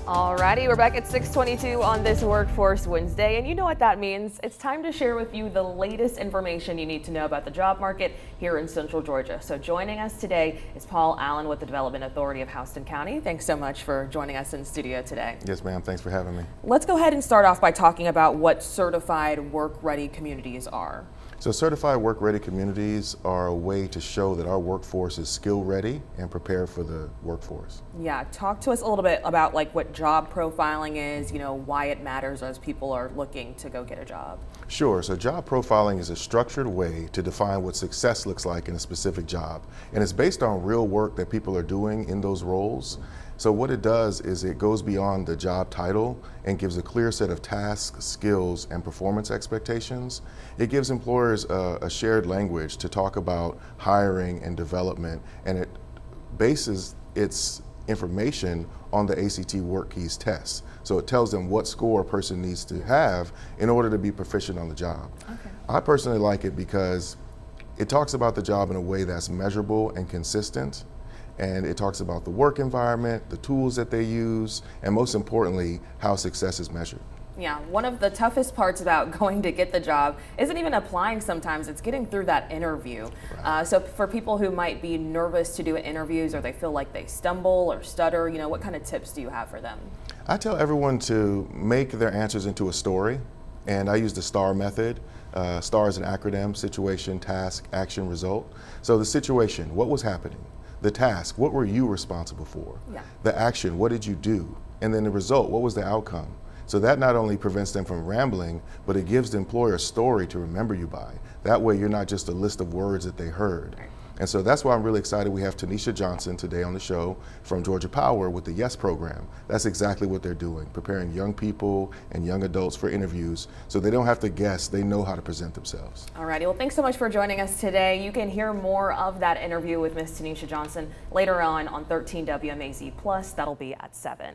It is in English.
Alrighty, we're back at 6:22 on this Workforce Wednesday, and you know what that means. It's time to share with you the latest information you need to know about the job market here in Central Georgia. So joining us today is Paul Allen with the Development Authority of Houston County. Thanks so much for joining us in studio today. Yes, ma'am. Thanks for having me. Let's go ahead and start off by talking about what certified work-ready communities are. So certified work-ready communities are a way to show that our workforce is skill-ready and prepared for the workforce. Yeah, talk to us a little bit about what job profiling is, why it matters as people are looking to go get a job. Sure. So job profiling is a structured way to define what success looks like in a specific job. And it's based on real work that people are doing in those roles. So what it does is it goes beyond the job title and gives a clear set of tasks, skills, and performance expectations. It gives employers a shared language to talk about hiring and development, and it bases its information on the ACT Work Keys test. So it tells them what score a person needs to have in order to be proficient on the job. Okay. I personally like it because it talks about the job in a way that's measurable and consistent. And it talks about the work environment, the tools that they use, and most importantly, how success is measured. Yeah, one of the toughest parts about going to get the job isn't even applying sometimes, it's getting through that interview. Right. So for people who might be nervous to do interviews or they feel like they stumble or stutter, what kind of tips do you have for them? I tell everyone to make their answers into a story, and I use the STAR method. STAR is an acronym: situation, task, action, result. So the situation, what was happening? The task, what were you responsible for? Yeah. The action, what did you do? And then the result, what was the outcome? So that not only prevents them from rambling, but it gives the employer a story to remember you by. That way you're not just a list of words that they heard. Right. And so that's why I'm really excited we have Tanisha Johnson today on the show from Georgia Power with the YES program. That's exactly what they're doing, preparing young people and young adults for interviews so they don't have to guess, they know how to present themselves. Alrighty, well, thanks so much for joining us today. You can hear more of that interview with Miss Tanisha Johnson later on 13 WMAZ Plus. That'll be at 7.